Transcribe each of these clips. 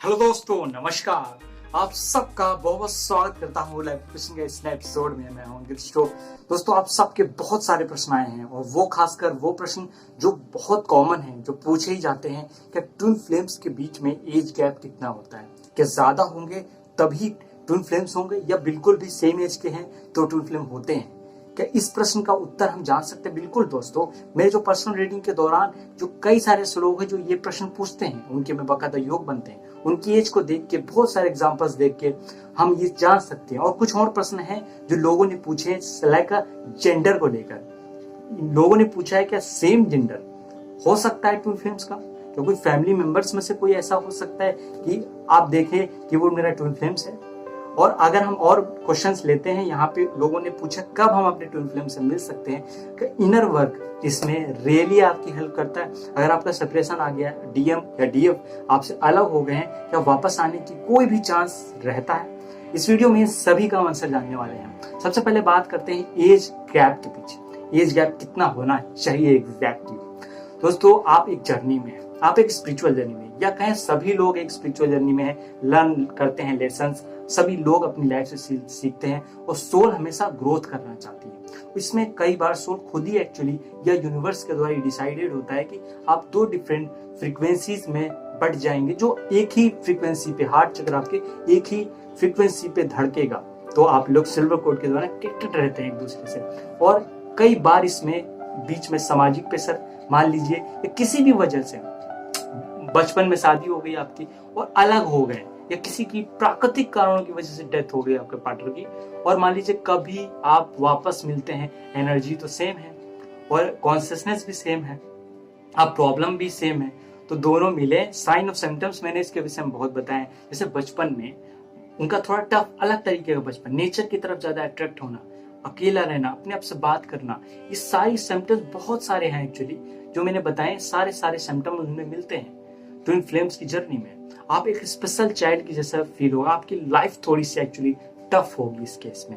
Hello दोस्तों, नमस्कार। आप सबका बहुत बहुत स्वागत करता हूँ लाइव क्वेश्चन के इस नए एपिसोड में। मैं हूँ अंकित स्टो। दोस्तों, आप सबके बहुत सारे प्रश्न आए हैं और वो खासकर वो प्रश्न जो बहुत कॉमन हैं, जो पूछे ही जाते हैं कि ट्विन फ्लेम्स के बीच में एज गैप कितना होता है। क्या ज्यादा होंगे तभी ट्विन फ्लेम्स होंगे या बिल्कुल भी सेम एज के हैं तो ट्विन फ्लेम होते हैं? क्या इस प्रश्न का उत्तर हम जान सकते हैं? बिल्कुल दोस्तों, मेरे जो पर्सनल रीडिंग के दौरान जो कई सारे लोग हैं जो ये प्रश्न पूछते हैं, उनके में बाकायदा योग बनते हैं। उनकी एज को देख के, बहुत सारे एग्जांपल्स देख के हम ये जान सकते हैं। और कुछ और प्रश्न हैं जो लोगों ने पूछे लाइक जेंडर को लेकर। लोगों ने पूछा है क्या सेम जेंडर हो सकता है ट्विन फ्लेम्स का? क्या कोई फैमिली मेंबर्स में से कोई ऐसा हो सकता है कि आप देखें कि वो मेरा ट्विन फ्लेम्स है? और अगर हम और क्वेश्चंस लेते हैं, यहाँ पे लोगों ने पूछा कब हम अपने ट्विन फ्लेम से मिल सकते हैं। कि इनर वर्क इसमें रियली आपकी हेल्प करता है। अगर आपका सेपरेशन आ गया, डीएम या डीएफ आपसे अलग हो गए हैं, क्या वापस आने की कोई भी चांस रहता है? इस वीडियो में सभी का आंसर जानने वाले हैं। सबसे पहले बात करते हैं एज गैप के पीछे। एज गैप कितना होना चाहिए एग्जैक्टली? दोस्तों, आप एक जर्नी में हैं, आप एक स्पिरिचुअल जर्नी में, या कहें सभी लोग एक स्पिरिचुअल जर्नी में है, लर्न करते हैं लेसन्स। सभी लोग अपनी लाइफ से सीखते हैं और सोल हमेशा ग्रोथ करना चाहती है। इसमें कई बार सोल खुद ही एक्चुअली या यूनिवर्स के द्वारा डिसाइडेड होता है कि आप दो डिफरेंट फ्रीक्वेंसीज में बढ़ जाएंगे। जो एक ही फ्रीक्वेंसी पे, हार्ट चक्र आपके एक ही फ्रीक्वेंसी पे धड़केगा, तो आप लोग सिल्वर कोड के द्वारा कनेक्टेड रहते हैं एक दूसरे से। और कई बार इसमें बीच में सामाजिक प्रेशर, मान लीजिए किसी भी वजह से बचपन में शादी हो गई आपकी और अलग हो गए, या किसी की प्राकृतिक कारणों की वजह से डेथ हो गई आपके पार्टनर की, और मान लीजिए कभी आप वापस मिलते हैं, एनर्जी तो सेम है और कॉन्शियसनेस भी सेम है, अब प्रॉब्लम भी सेम है, तो दोनों मिले। साइन ऑफ सिम्टम्स मैंने इसके विषय में बहुत बताया। जैसे बचपन में उनका थोड़ा टफ अलग तरीके का बचपन, नेचर की तरफ ज्यादा अट्रैक्ट होना, अकेला रहना, अपने आप से बात करना, ये सारी सिम्टम्स बहुत सारे हैं एक्चुअली जो मैंने बताए। सारे सिम्टम्स उनमें मिलते हैं ट्विन फ्लेम्स की जर्नी में। आप एक स्पेशल चाइल्ड की जैसा फील होगा, आपकी लाइफ थोड़ी सी एक्चुअली टफ होगी इस केस में।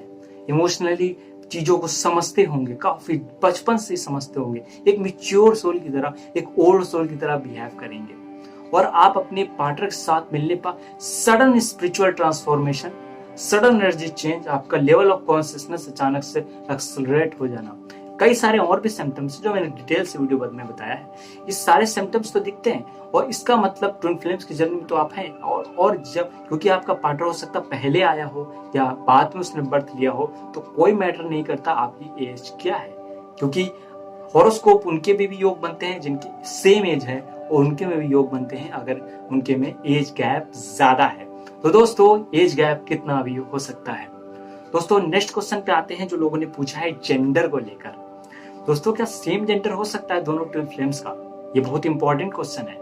इमोशनली चीजों को समझते होंगे, काफी बचपन से समझते होंगे, एक मिच्योर सोल की तरह, एक ओल्ड सोल की तरह बिहेव करेंगे। और आप अपने पार्टनर के साथ मिलने पर sudden spiritual transformation, sudden energy change, आपका लेवल ऑफ कॉन्शियसनेस अचानक से एक्सेलरेट हो जाना। कई सारे और भी सिम्टम्स जो मैंने डिटेल से वीडियो में बताया है, ये सारे सिम्टम्स तो दिखते हैं। और इसका मतलब ट्विन फ्लेम्स की जर्नी में तो आप हैं। और जब, क्योंकि आपका पार्टनर हो सकता पहले आया हो या बाद में उसने बर्थ लिया हो, तो कोई मैटर नहीं करता आपकी एज क्या है, क्योंकि हॉरोस्कोप उनके भी योग बनते हैं जिनकी सेम एज है, और उनके में भी योग बनते हैं अगर उनके में एज गैप ज्यादा है। तो दोस्तों, एज गैप कितना भी हो सकता है? दोस्तों, नेक्स्ट क्वेश्चन पे आते हैं जो लोगों ने पूछा है जेंडर को लेकर। दोस्तों, क्या सेम जेंडर हो सकता है दोनों ट्विन फ्लेम्स का? ये बहुत इंपॉर्टेंट क्वेश्चन है,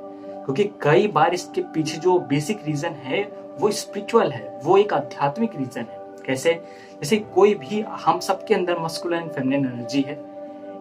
क्योंकि कई बार इसके पीछे जो बेसिक रीजन है वो स्पिरिचुअल है, वो एक आध्यात्मिक रीजन है। कैसे? जैसे कोई भी, हम सबके अंदर मस्कुलिन एंड फेमिनिन एनर्जी है,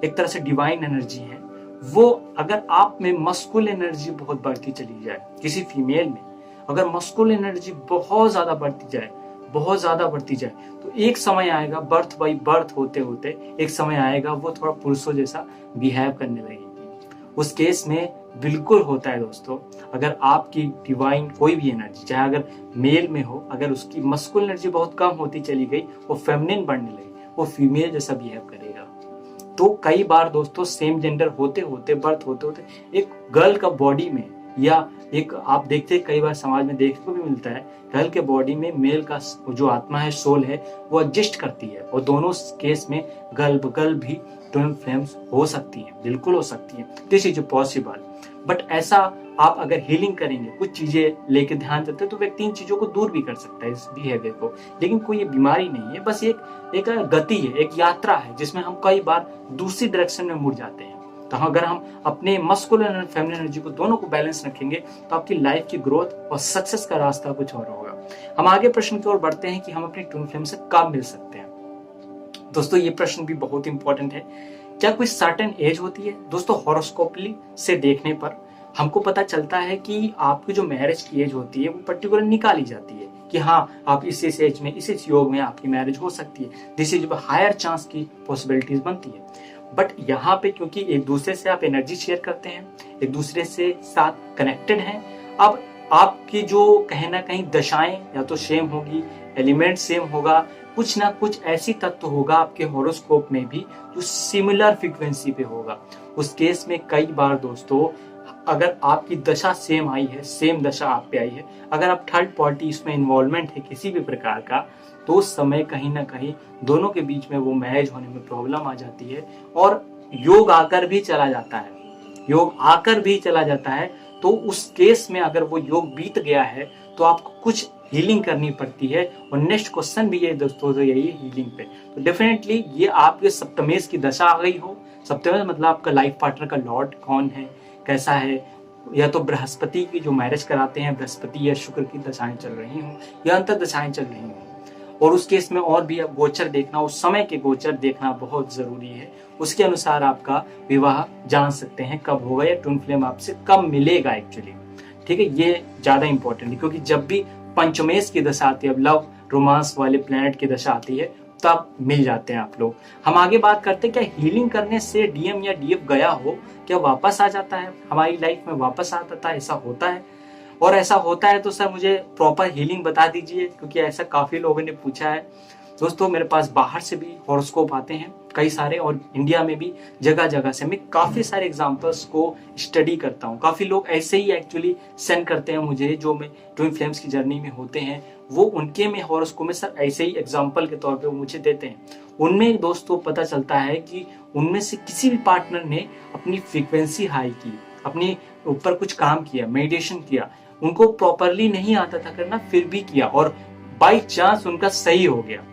एक तरह से डिवाइन एनर्जी है। वो अगर आप में मस्कुलिन एनर्जी बहुत बढ़ती चली जाए, किसी फीमेल में अगर मस्कुलिन एनर्जी बहुत ज्यादा बढ़ती जाए, तो एक समय आएगा, बर्थ बाई बर्थ होते होते एक समय आएगा वो थोड़ा पुरुषों जैसा बिहेव करने लगेगी। उस केस में बिल्कुल होता है दोस्तों, अगर आपकी डिवाइन कोई भी एनर्जी, चाहे अगर मेल में हो, अगर उसकी मस्कुलिन एनर्जी बहुत कम होती चली गई, वो फेमिनिन बढ़ने लगी, वो फीमेल जैसा बिहेव करेगा। तो कई बार दोस्तों सेम जेंडर होते होते, बर्थ होते होते, एक गर्ल का बॉडी में, या एक आप देखते हैं कई बार समाज में देखने को भी मिलता है, गर्ल के बॉडी में मेल का जो आत्मा है, सोल है, वो एडजस्ट करती है। और दोनों केस में गर्ल भी ट्विन फ्लेम्स हो सकती है, बिल्कुल हो सकती है। This is possible. बट ऐसा आप अगर हीलिंग करेंगे, कुछ चीजें लेके ध्यान देते हैं, तो व्यक्ति इन चीजों को दूर भी कर सकता है, इस बिहेवियर को। लेकिन कोई ये बीमारी नहीं है, बस एक गति है, एक यात्रा है जिसमें हम कई बार दूसरी डायरेक्शन में मुड़ जाते हैं। तो अगर हम अपने मस्कुलिन और फेमिनिन एनर्जी को दोनों को बैलेंस रखेंगे, तो आपकी लाइफ की ग्रोथ और सक्सेस का रास्ता कुछ और होगा। हम आगे प्रश्न की ओर बढ़ते हैं कि हम अपनी ट्विन फ्लेम से कब मिल सकते हैं। दोस्तों, ये प्रश्न भी बहुत इंपॉर्टेंट है। क्या कोई सर्टेन एज होती है? दोस्तों, हॉरोस्कोपली से देखने पर हमको पता चलता है कि आपकी जो मैरिज की एज होती है वो पर्टिकुलर निकाली जाती है कि हाँ, आप इस एज में, इस योग में आपकी मैरिज हो सकती है। दिस इज हायर चांस की पॉसिबिलिटीज बनती है। बट यहाँ पे क्योंकि एक दूसरे से आप एनर्जी शेयर करते हैं, एक दूसरे से साथ कनेक्टेड हैं, अब आपकी जो कहीं ना कहीं दशाएं या तो सेम होगी, एलिमेंट सेम होगा, कुछ ना कुछ ऐसी तत्व होगा आपके हॉरोस्कोप में भी जो सिमिलर फ्रीक्वेंसी पे होगा। उस केस में कई बार दोस्तों अगर आपकी दशा सेम आई है, सेम दशा आप पे आई है, अगर आप थर्ड पार्टी इसमें इन्वॉल्वमेंट है किसी भी प्रकार का, तो उस समय कहीं ना कहीं दोनों के बीच में वो मैरिज होने में प्रॉब्लम आ जाती है और योग आकर भी चला जाता है। योग आकर भी चला जाता है तो उस केस में अगर वो योग बीत गया है तो आपको कुछ हीलिंग करनी पड़ती है। और नेक्स्ट क्वेश्चन भी ये दोस्तों तो यही है हीलिंग पे। तो डेफिनेटली ये आपके सप्तमेश की दशा आ गई हो। सप्तमेश मतलब आपका लाइफ पार्टनर का लॉर्ड कौन है, कैसा है, या तो बृहस्पति की जो मैरिज कराते हैं बृहस्पति या शुक्र की दशाएं चल रही हों या अंतर दशाएं चल रही हों। और उस केस में और भी गोचर देखना, उस समय के गोचर देखना बहुत जरूरी है। उसके अनुसार आपका विवाह जान सकते हैं कब होगा या ट्विन फ्लेम आपसे कब मिलेगा एक्चुअली। ठीक है, ये ज्यादा इंपॉर्टेंट है क्योंकि जब भी पंचमेश की दशा आती है, लव रोमांस वाले प्लैनेट की दशा आती है, तब मिल जाते हैं आप लोग। हम आगे बात करते हैं क्या हीलिंग करने से डीएम या डीएफ गया हो क्या वापस आ जाता है, हमारी लाइफ में वापस आ जाता है, ऐसा होता है? और ऐसा होता है तो सर मुझे प्रॉपर हीलिंग बता दीजिए, क्योंकि ऐसा काफी लोगों ने पूछा है। दोस्तों मेरे पास बाहर से भी हॉरोस्कोप आते हैं कई सारे, और इंडिया में भी जगह जगह से मैं काफी सारे एग्जांपल्स को स्टडी करता हूँ। काफी लोग ऐसे ही एक्चुअली सेंड करते हैं मुझे, जो मैं ट्विन फ्लेम्स की जर्नी में होते हैं, वो उनके में हॉरोस्कोप में सर ऐसे ही एग्जांपल के तौर पे वो मुझे देते हैं। उनमें दोस्तों पता चलता है कि उनमें से किसी भी पार्टनर ने अपनी फ्रीक्वेंसी हाई की, अपने ऊपर कुछ काम किया, मेडिटेशन किया, उनको प्रॉपरली नहीं आता था करना, फिर भी किया और बाई चांस उनका सही हो गया।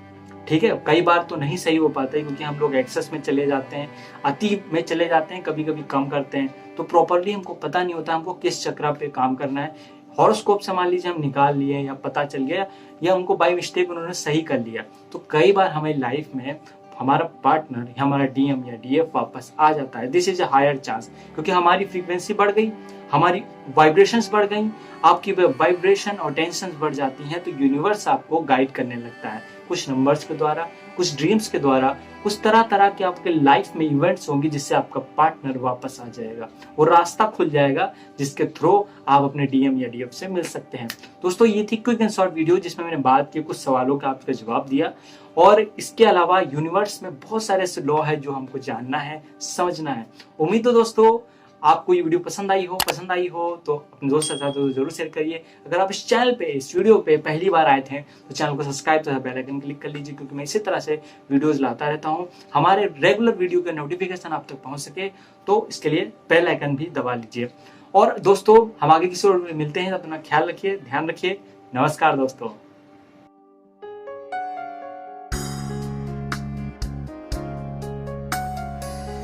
ठीक है, कई बार तो नहीं सही हो पाता है क्योंकि हम लोग एक्सेस में चले जाते हैं, अति में चले जाते हैं, कभी कभी कम करते हैं, तो प्रॉपरली हमको पता नहीं होता हमको किस चक्र पे काम करना है। हॉरोस्कोप से मान लीजिए हम निकाल लिए या पता चल गया या उनको बाय मिस्टेक उन्होंने सही कर लिया, तो कई बार हमारी लाइफ में हमारा पार्टनर या हमारा डीएम या डीएफ वापस आ जाता है। This is a higher chance, क्योंकि हमारी फ्रीक्वेंसी बढ़ गई, हमारी वाइब्रेशंस बढ़ गई, आपकी वाइब्रेशन और टेंशन बढ़ जाती हैं, तो यूनिवर्स आपको गाइड करने लगता है कुछ नंबर्स के द्वारा, कुछ ड्रीम्स के द्वारा, कुछ तरह तरह के आपके लाइफ में इवेंट्स होंगे जिससे आपका पार्टनर वापस आ जाएगा और रास्ता खुल जाएगा जिसके थ्रू आप अपने डीएम या डीएफ से मिल सकते हैं। दोस्तों ये थी क्विक एंड शॉर्ट वीडियो जिसमें मैंने बात की, कुछ सवालों का आपका जवाब दिया। और इसके अलावा यूनिवर्स में बहुत सारे ऐसे लॉ है जो हमको जानना है, समझना है। उम्मीद है दोस्तों आपको ये वीडियो पसंद आई हो तो अपने दोस्तों के साथ जरूर शेयर करिए। अगर आप इस चैनल पे, इस वीडियो पे पहली बार आए थे तो चैनल को सब्सक्राइब तथा बेल आइकन क्लिक कर लीजिए, क्योंकि मैं इसी तरह से वीडियोस लाता रहता हूँ। हमारे रेगुलर वीडियो के नोटिफिकेशन आप तक पहुंच सके तो इसके लिए बेल आइकन भी दबा लीजिए। और दोस्तों हम आगे किसी और मिलते हैं, अपना ख्याल रखिए, ध्यान रखिए। नमस्कार दोस्तों।